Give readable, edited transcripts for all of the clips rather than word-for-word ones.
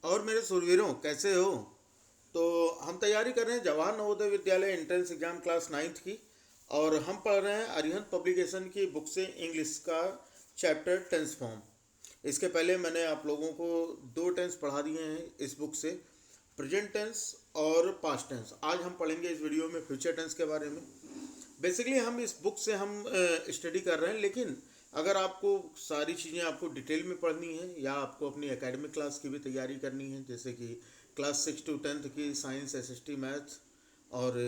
और मेरे सुरवीरों, कैसे हो? तो हम तैयारी कर रहे हैं Jawahar Navodaya Vidyalaya entrance exam class ninth की। और हम पढ़ रहे हैं अरिहंत पब्लिकेशन की बुक से इंग्लिश का चैप्टर टेंस फॉर्म। इसके पहले मैंने आप लोगों को दो टेंस पढ़ा दिए हैं इस बुक से, प्रेजेंट टेंस और पास्ट टेंस। आज हम पढ़ेंगे इस वीडियो में फ्यूचर टेंस के बारे में। बेसिकली हम इस बुक से हम स्टडी कर रहे हैं, लेकिन अगर आपको सारी चीज़ें आपको डिटेल में पढ़नी है या आपको अपनी एकेडमिक क्लास की भी तैयारी करनी है, जैसे कि क्लास 6 to 10 की साइंस, एसएसटी, मैथ्स और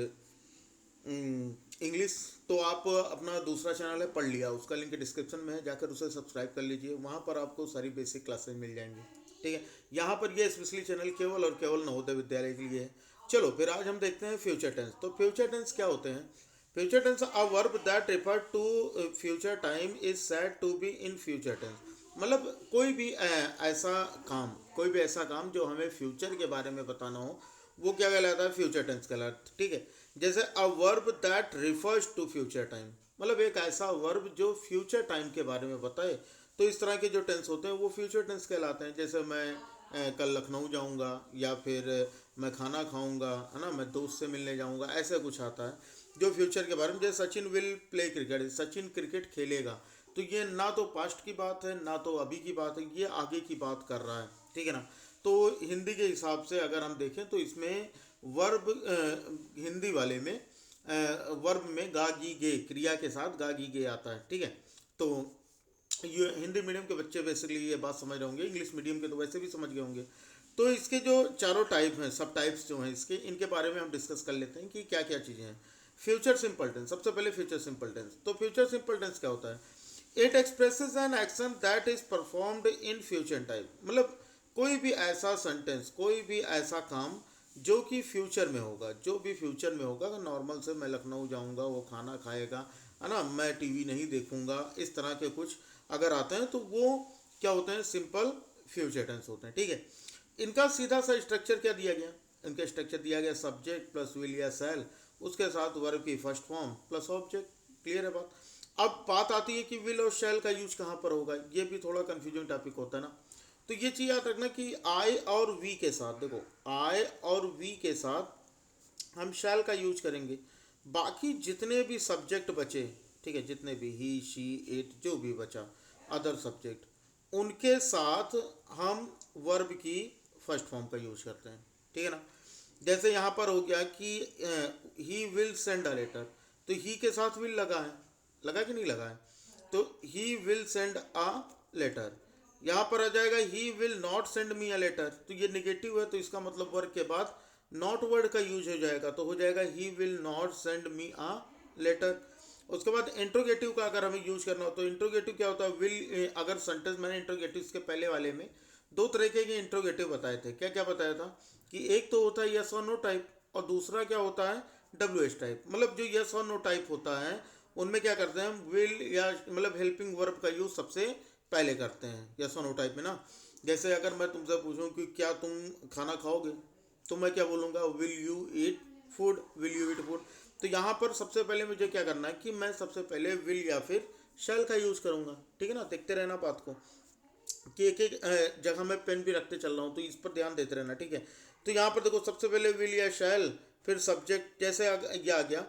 इंग्लिश, तो आप अपना दूसरा चैनल है पढ़ लिया, उसका लिंक डिस्क्रिप्शन में है, जाकर उसे सब्सक्राइब कर लीजिए। वहाँ पर आपको सारी बेसिक क्लासेस मिल जाएंगी। ठीक है, यहाँ पर ये स्पेशली चैनल केवल और केवल नवोदय विद्यालय के लिए है। चलो फिर आज हम देखते हैं फ्यूचर टेंस। तो फ्यूचर टेंस क्या होते हैं? Future tense a verb that refer to future time is said to be in future tense. मतलब कोई भी ऐसा काम, कोई भी ऐसा काम जो हमें फ्यूचर के बारे में बताना हो, वो क्या कहलाता है? फ्यूचर टेंस कहलाता है। ठीक है, जैसे a verb that refers to future time, मतलब एक ऐसा वर्ब जो फ्यूचर टाइम के बारे में बताए। तो इस तरह के जो टेंस होते हैं वो फ्यूचर टेंस कहलाते हैं। जैसे मैं कल लखनऊ जाऊंगा, या फिर मैं खाना खाऊंगा, है ना, मैं दोस्त से मिलने जाऊंगा, ऐसा कुछ आता है जो फ्यूचर के बारे में। जैसे Sachin will play cricket, Sachin cricket खेलेगा, तो ये ना तो पास्ट की बात है ना तो अभी की बात है, ये आगे की बात कर रहा है। ठीक है ना। तो हिंदी के हिसाब से अगर हम देखें तो इसमें वर्ब, हिंदी वाले में वर्ब में गा गी गे, क्रिया के साथ गा गी गे आता है। ठीक है, तो ये हिंदी मीडियम के बच्चे बेसिकली ये बात समझ रहे होंगे, इंग्लिश मीडियम के तो वैसे भी समझ गए होंगे। तो इसके जो चारों टाइप हैं, सब टाइप्स जो हैं इसके, इनके बारे में हम डिस्कस कर लेते हैं कि क्या क्या चीज़ें हैं। फ्यूचर सिंपल टेंस, सबसे पहले फ्यूचर सिंपल टेंस। तो फ्यूचर सिंपल टेंस क्या होता है? It expresses an action that is performed in future time. मतलब कोई भी ऐसा सेंटेंस, कोई भी ऐसा काम जो कि फ्यूचर में होगा, जो भी फ्यूचर में होगा। नॉर्मल से मैं लखनऊ जाऊंगा, वो खाना खाएगा, है ना, मैं टीवी नहीं देखूंगा, इस तरह के कुछ अगर आते हैं तो वो क्या होते हैं? सिंपल फ्यूचर टेंस होते हैं। ठीक है, इनका सीधा सा स्ट्रक्चर क्या दिया गया? इनका स्ट्रक्चर दिया गया सब्जेक्ट प्लस विल या सेल, उसके साथ वर्ब की first form plus object. Clear है बात? अब बात आती है कि विल और शैल का यूज कहाँ पर होगा। ये भी थोड़ा कंफ्यूजिंग टॉपिक होता है ना। तो ये चीज़ याद रखना कि आई और वी के साथ, देखो आई और वी के साथ हम शैल का यूज करेंगे। बाकी जितने भी सब्जेक्ट बचे, ठीक है, जितने भी ही, शी, इट, जो भी बचा अदर सब्जेक्ट, उनके साथ हम वर्ब की फर्स्ट फॉर्म का यूज करते हैं। ठीक है ना। जैसे यहाँ पर हो गया कि he will send a letter, तो ही के साथ विल लगा है, लगा कि नहीं लगा है? तो he will send a letter. यहाँ पर आ जाएगा he will not send me a letter, तो ये निगेटिव है, तो इसका मतलब वर्ग के बाद नॉट वर्ड का यूज हो जाएगा, तो हो जाएगा he will not send me a letter. उसके बाद इंट्रोगेटिव का अगर हमें यूज करना हो तो इंट्रोगेटिव क्या होता है? विल, अगर सेंटेंस, मैंने इंट्रोगेटिव के पहले वाले में दो तरीके के इंट्रोगेटिव बताए थे। क्या क्या बताया था? कि एक तो होता है यस और नो टाइप, और दूसरा क्या होता है? W H type. मतलब जो यस और नो टाइप होता है उनमें क्या करते हैं? विल या मतलब हेल्पिंग वर्ब का यूज सबसे पहले करते हैं यस और नो टाइप में ना। जैसे अगर मैं तुमसे पूछूं कि क्या तुम खाना खाओगे, तो मैं क्या बोलूँगा? Will you eat food, will you eat food. तो यहाँ पर सबसे पहले मुझे क्या करना है कि मैं सबसे पहले विल या फिर शैल का यूज़ करूँगा। ठीक है ना, देखते रहना बात को कि एक एक जगह मैं पेन भी रखते चल रहा हूँ, तो इस पर ध्यान देते रहना। ठीक है, तो यहाँ पर देखो सबसे पहले विल या शैल, फिर सब्जेक्ट। जैसे ये आ गया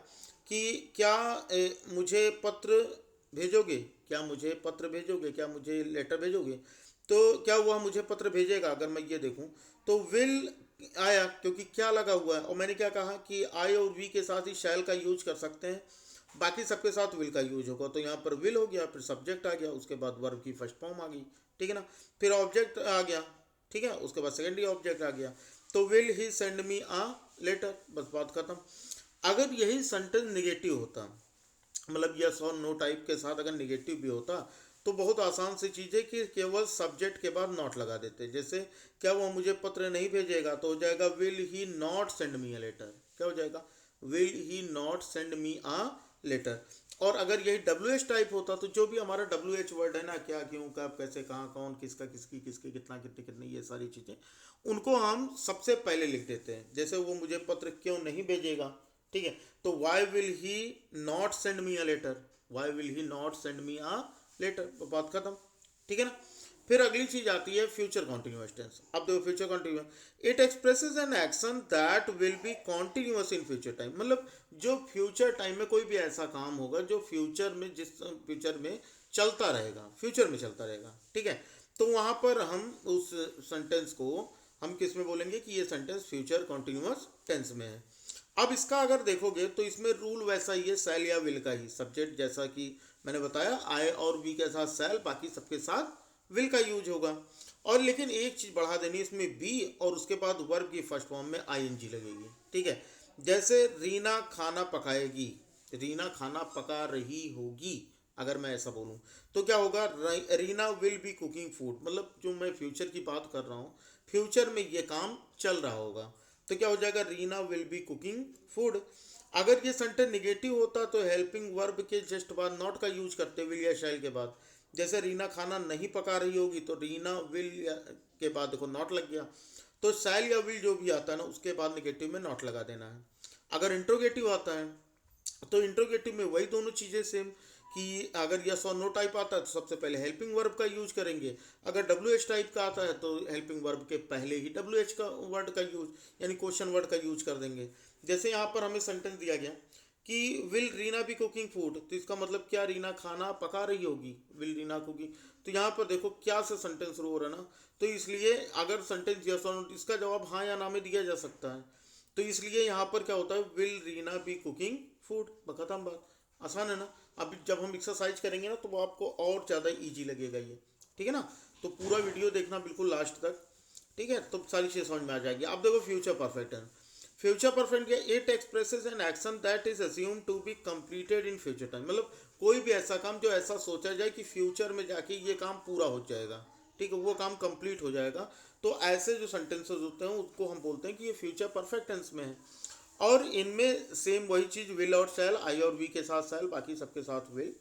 कि क्या मुझे पत्र भेजोगे, क्या मुझे पत्र भेजोगे, क्या मुझे लेटर भेजोगे। तो क्या हुआ? मुझे पत्र भेजेगा। अगर मैं ये देखूं तो विल आया, क्योंकि क्या लगा हुआ है, और मैंने क्या कहा कि आई और वी के साथ ही शैल का यूज कर सकते हैं, बाकी सबके साथ विल का यूज होगा। तो यहाँ पर विल हो गया, फिर सब्जेक्ट आ गया, उसके बाद वर्ब की फर्स्ट फॉर्म आ गई। ठीक है ना, फिर ऑब्जेक्ट आ गया। ठीक है, उसके बाद सेकेंडरी ऑब्जेक्ट आ गया। तो will he send me a letter, बस बात खत्म। अगर यही सेंटेंस निगेटिव होता, मतलब यस और नो टाइप के साथ अगर निगेटिव भी होता, तो बहुत आसान सी चीज़ है कि केवल सब्जेक्ट के बाद नॉट लगा देते। जैसे क्या वो मुझे पत्र नहीं भेजेगा, तो हो जाएगा will he not send me a letter. क्या हो जाएगा? Will he not send me a letter. और अगर यही डब्ल्यू एच टाइप होता, तो जो भी हमारा डब्ल्यू एच वर्ड है ना, क्या, क्यों, कब, कैसे, कहाँ, कौन, किसका, किसकी, किसके, कितना, कितने, कितने, ये सारी चीज़ें, उनको हम सबसे पहले लिख देते हैं। जैसे वो मुझे पत्र क्यों नहीं भेजेगा, ठीक है, तो why will he not send me a letter, why will he not send me a letter, बात खत्म। ठीक है ना। फिर अगली चीज आती है फ्यूचर कॉन्टिन्यूअस टेंस। अब देखो future continuous, it expresses an action that will be continuous in future time. मतलब जो फ्यूचर टाइम में कोई भी ऐसा काम होगा जो फ्यूचर में, जिस फ्यूचर में चलता रहेगा, फ्यूचर में चलता रहेगा, ठीक है। तो वहां पर हम उस सेंटेंस को हम किस में बोलेंगे कि ये सेंटेंस फ्यूचर कॉन्टिन्यूअस टेंस में है। अब इसका अगर देखोगे तो इसमें रूल वैसा ही है, सेल या विल का ही। सब्जेक्ट जैसा कि मैंने बताया, आई और वी के साथ सेल, बाकी सबके साथ विल का यूज होगा। और लेकिन एक चीज बढ़ा देनी, इसमें बी और उसके बाद वर्ब की फर्स्ट फॉर्म में आईएनजी लगेगी, ठीक है। जैसे रीना खाना पकाएगी, रीना खाना पका रही होगी, अगर मैं ऐसा बोलूं तो क्या होगा, Reena will be cooking food. मतलब जो मैं फ्यूचर की बात कर रहा हूँ, फ्यूचर में ये काम चल रहा होगा, तो क्या हो जाएगा, Reena will be cooking food. अगर ये सेंटेंस निगेटिव होता तो हेल्पिंग वर्ब के जस्ट बाद नॉट का यूज करते, विल या शैल के बाद। जैसे रीना खाना नहीं पका रही होगी तो रीना विल के बाद देखो नॉट लग गया। तो शैल या विल जो भी आता है ना, उसके बाद निगेटिव में नॉट लगा देना है। अगर इंट्रोगेटिव आता है तो इंट्रोगेटिव में वही दोनों चीज़ें सेम, कि अगर यस और नो टाइप आता है तो सबसे पहले हेल्पिंग वर्ब का यूज करेंगे। अगर डब्ल्यू एच टाइप का आता है तो हेल्पिंग वर्ब के पहले ही डब्ल्यू एच का वर्ड का यूज, यानी क्वेश्चन वर्ड का यूज कर देंगे। जैसे यहाँ पर हमें सेंटेंस दिया गया कि विल रीना भी कुकिंग फूड, तो इसका मतलब क्या, रीना खाना पका रही होगी, विल रीना कुकिंग। तो यहाँ पर देखो क्या से सेंटेंस शुरू हो रहा है ना, तो इसलिए अगर सेंटेंस यस और नो, इसका जवाब हाँ या ना में दिया जा सकता है। तो इसलिए यहाँ पर क्या होता है, will Reena be cooking food, खत्म बात। आसान है ना। अब जब हम एक्सरसाइज करेंगे ना तो वो आपको और ज़्यादा इजी लगेगा ये, ठीक है ना। तो पूरा वीडियो देखना बिल्कुल लास्ट तक, ठीक है, तो सारी चीज़ समझ में आ जाएगी। अब देखो future perfect tense. Future perfect क्या, it expresses an action that is assume to be completed in future time. मतलब कोई भी ऐसा काम जो ऐसा सोचा जाए कि फ्यूचर में जाके ये काम पूरा हो जाएगा, ठीक है, वो काम कंप्लीट हो जाएगा। तो ऐसे जो सेंटेंसेस होते हैं उसको हम बोलते हैं कि ये फ्यूचर परफेक्ट टेंस में है। और इनमें सेम वही चीज़, विल और शैल, आई और वी के साथ शैल, बाकी सबके साथ विल।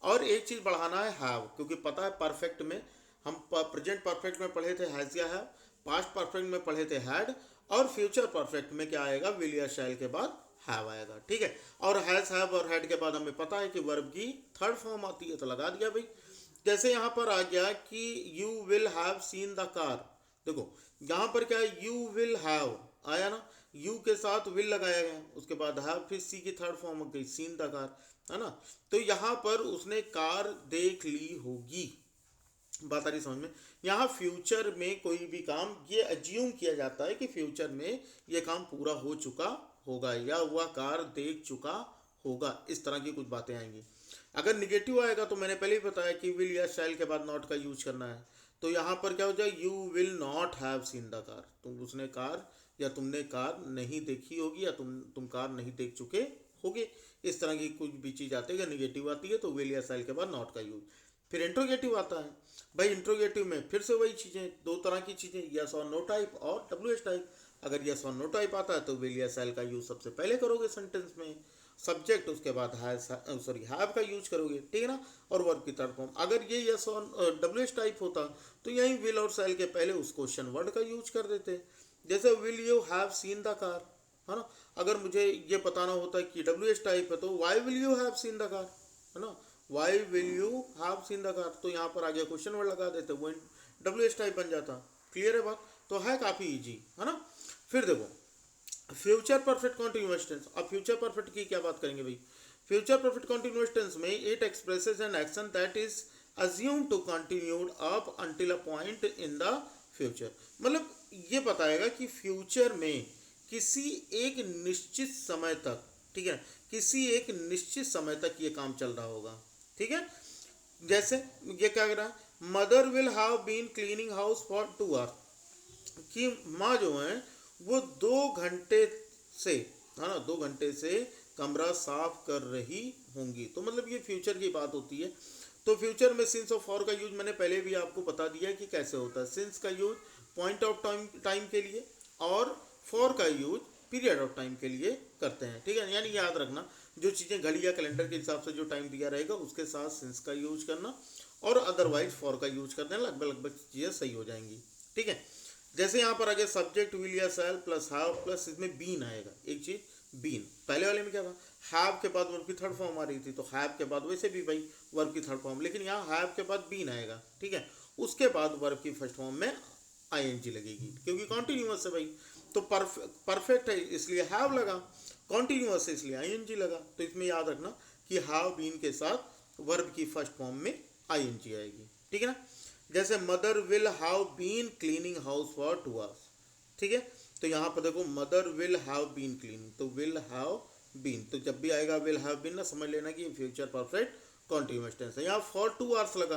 और एक चीज़ बढ़ाना है हैव, क्योंकि पता है परफेक्ट में हम प्रेजेंट परफेक्ट में पढ़े थे हैज़ या हैव, पास्ट परफेक्ट में पढ़े थे हैड, और फ्यूचर परफेक्ट में क्या आएगा, विल या शैल के बाद हैव आएगा, ठीक है। और हैज़, हैव और हैड के बाद हमें पता है कि वर्ब की थर्ड फॉर्म आती है, तो लगा दिया भाई। जैसे यहाँ पर आ गया कि you will have seen the car, देखो यहाँ पर क्या है, यू विल हैव आया ना, यू के साथ विल लगाया गया, उसके बाद हैव, फिर सी की थर्ड फॉर्म हो गई सीन द कार, है ना। तो यहाँ पर उसने कार देख ली होगी, बात आ रही समझ में। यहाँ फ्यूचर में कोई भी काम ये अज्यूम किया जाता है कि फ्यूचर में ये काम पूरा हो चुका होगा या वह कार देख चुका होगा, इस तरह की कुछ बातें आएंगी। अगर निगेटिव आएगा तो मैंने पहले ही बताया कि विल या शैल के बाद नॉट का यूज करना है। तो यहाँ पर क्या हो जाए, you will not have seen the car, उसने कार या तुमने कार नहीं देखी होगी, या तुम कार नहीं देख चुके होगे, इस तरह की कुछ भी चीज़ आती है। निगेटिव आती है तो विल या शैल के बाद नॉट का यूज। फिर इंट्रोगेटिव आता है भाई, इंट्रोगेटिव में फिर से वही चीज़ें, दो तरह की चीज़ें, यस और नो टाइप और डब्ल्यू एच टाइप। अगर यस और नो टाइप आता है तो विल या शैल का यूज सबसे पहले करोगे सेंटेंस में, सब्जेक्ट उसके बाद हैव का यूज करोगे, ठीक है ना, और वर्ब की थर्ड फॉर्म। अगर ये यस और डब्ल्यू एच टाइप होता तो यही विल और शैल के पहले उस क्वेश्चन वर्ड का यूज कर देते। जैसे will you have seen the car, है ना। अगर मुझे ये बताना होता है कि डब्ल्यू एच टाइप है तो why will you have seen the car, है ना, why will you have seen the car, तो यहाँ पर आगे क्वेश्चन वर्ड लगा देते, वो डब्ल्यू एच टाइप बन जाता। क्लियर है बात, तो है काफ़ी ईजी, है ना। फिर देखो फ्यूचर परफेक्ट कॉन्टिन्यूअस टेंस। अब फ्यूचर परफेक्ट की क्या बात करेंगे भाई। फ्यूचर परफेक्ट कॉन्टिन्यूअस टेंस में it expresses an action that is assume to continued up until a point in the future. मतलब ये बताएगा कि फ्यूचर में किसी एक निश्चित समय तक, ठीक है, किसी एक निश्चित समय तक ये काम चल रहा होगा, ठीक है। जैसे ये क्या कह रहा है, mother will have been cleaning house for 2 hour, कि माँ जो है वो 2 घंटे से, है ना, 2 घंटे से कमरा साफ कर रही होंगी। तो मतलब ये फ्यूचर की बात होती है। तो फ्यूचर में सिंस और फॉर का यूज मैंने पहले भी आपको बता दिया है कि कैसे होता है। सिंस का यूज पॉइंट ऑफ टाइम के लिए और फॉर का यूज पीरियड ऑफ टाइम के लिए करते हैं, ठीक है। यानी याद रखना, जो चीज़ें घड़ी या कैलेंडर के हिसाब से जो टाइम दिया रहेगा उसके साथ सिंस का यूज करना, और अदरवाइज फॉर का यूज करना, लगभग चीज़ें सही हो जाएंगी, ठीक है। जैसे यहाँ पर आगे सब्जेक्ट विल या शैल प्लस हैव प्लस इसमें बीन आएगा, एक चीज बीन। पहले वाले में क्या था, हैव के बाद वर्ब की थर्ड फॉर्म आ रही थी, तो हैव के बाद वैसे भी भाई वर्ब की थर्ड फॉर्म, लेकिन यहाँ हैव के बाद बीन आएगा, ठीक है। उसके बाद वर्ब की फर्स्ट फॉर्म में आईएनजी लगेगी, क्योंकि कॉन्टिन्यूअस है भाई। तो परफेक्ट है इसलिए हैव लगा, कॉन्टिन्यूअस है इसलिए आईएनजी लगा। तो इसमें याद रखना कि हैव बीन के साथ वर्ब की फर्स्ट फॉर्म में आईएनजी आएगी, ठीक है ना। जैसे mother will have been cleaning house for 2 hours, ठीक है। तो यहाँ पर देखो mother will have been cleaning, तो विल हैव बीन, तो जब भी आएगा विल हैव बीन ना समझ लेना कि फ्यूचर परफेक्ट कॉन्टिन्यूअस टेंस है। यहाँ फॉर 2 आवर्स लगा,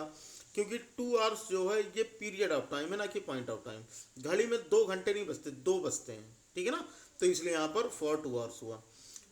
क्योंकि 2 आवर्स जो है ये पीरियड ऑफ टाइम है ना कि पॉइंट ऑफ टाइम। घड़ी में 2 घंटे नहीं बजते, 2 बजते हैं, ठीक है ना। तो इसलिए यहाँ पर फॉर 2 आवर्स हुआ।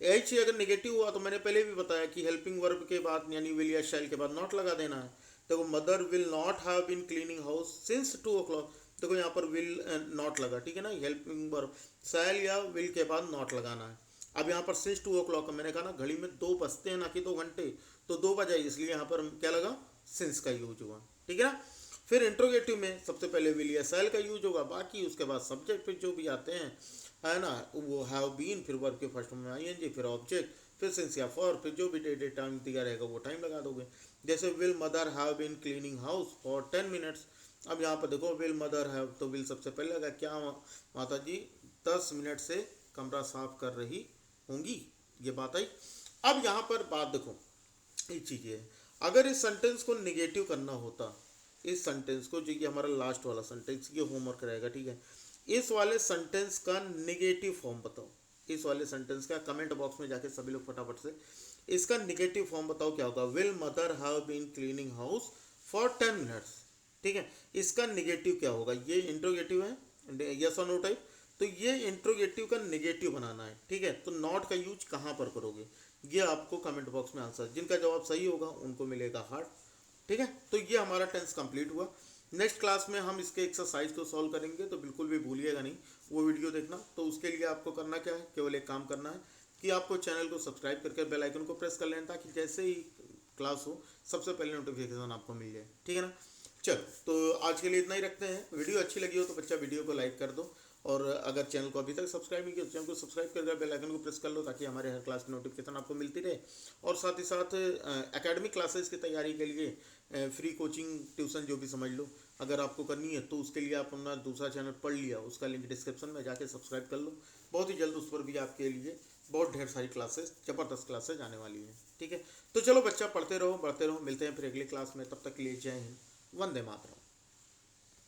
एच अगर नेगेटिव हुआ तो मैंने पहले भी बताया कि हेल्पिंग वर्ब के बाद यानी विल या शैल के बाद नॉट लगा देना है। देखो mother will not have been cleaning house since 2 o'clock, देखो यहाँ पर विल नॉट लगा, ठीक है ना। हेल्पिंग वर्ब शैल या विल के बाद नॉट लगाना है। अब यहाँ पर सिंस 2 o'clock मैंने कहा ना घड़ी में 2 बजते हैं ना कि 2 घंटे, तो 2 बजे, इसलिए यहाँ पर क्या लगा, सिंस का यूज हुआ, ठीक है ना। फिर इंट्रोगेटिव में सबसे पहले विल या शैल का यूज होगा, बाकी उसके बाद सब्जेक्ट फिर जो भी आते हैं है ना, वो हैव बीन, फिर वर्ब के फर्स्ट में आईएनजी, फिर ऑब्जेक्ट, फिर सिंस या फॉर, फिर जो भी डेट टाइम दिया रहेगा वो टाइम लगा दोगे। जैसे will mother have been cleaning house for 10 minutes. अब यहाँ पर देखो विल मदर हैव, तो विल सबसे पहले लगा, क्या माता जी 10 मिनट से कमरा साफ कर रही होंगी, ये बात आई। अब यहाँ पर बात देखो, एक चीज़ ये है, अगर इस सेंटेंस को निगेटिव करना होता, इस सेंटेंस को, जो कि हमारा लास्ट वाला सेंटेंस, ये होमवर्क रहेगा, ठीक है। इस वाले सेंटेंस का निगेटिव फॉर्म बताओ, इस वाले सेंटेंस का कमेंट बॉक्स में जाके सभी लोग फटाफट से इसका निगेटिव फॉर्म बताओ क्या होगा। Will mother have been cleaning house for 10 minutes, ठीक है। इसका निगेटिव क्या होगा, ये इंट्रोगेटिव है, यस और नो टाइप, तो ये इंट्रोगेटिव का निगेटिव बनाना है, ठीक है। तो नॉट का यूज कहाँ पर करोगे, ये आपको कमेंट बॉक्स में आंसर, जिनका जवाब सही होगा उनको मिलेगा हार्ट, ठीक है। तो ये हमारा टेंस कंप्लीट हुआ। नेक्स्ट क्लास में हम इसके एक्सरसाइज को सॉल्व करेंगे, तो बिल्कुल भी भूलिएगा नहीं वो वीडियो देखना। तो उसके लिए आपको करना क्या है, केवल एक काम करना है कि आपको चैनल को सब्सक्राइब करके बेल आइकन को प्रेस कर लेना, ताकि जैसे ही क्लास हो सबसे पहले नोटिफिकेशन आपको मिल जाए, ठीक है ना। चलो, तो आज के लिए इतना ही रखते हैं। वीडियो अच्छी लगी हो तो बच्चा वीडियो को लाइक कर दो, और अगर चैनल को अभी तक सब्सक्राइब नहीं किया तो चैनल को सब्सक्राइब करके बेल आइकन को प्रेस कर लो, ताकि हमारे हर क्लास की नोटिफिकेशन आपको मिलती रहे। और साथ ही साथ एकेडमिक क्लासेस की तैयारी के लिए फ्री कोचिंग ट्यूशन जो भी समझ लो, अगर आपको करनी है तो उसके लिए आप अपना दूसरा चैनल पढ़ लिया, उसका लिंक डिस्क्रिप्शन में जाके सब्सक्राइब कर लो। बहुत ही जल्द उस पर भी आपके लिए बहुत ढेर सारी क्लासेस, ज़बरदस्त क्लासेस आने वाली हैं, ठीक है। तो चलो बच्चा, पढ़ते रहो, बढ़ते रहो, मिलते हैं फिर अगली क्लास में। तब तक के लिए जय हिंद, वंदे मातरम।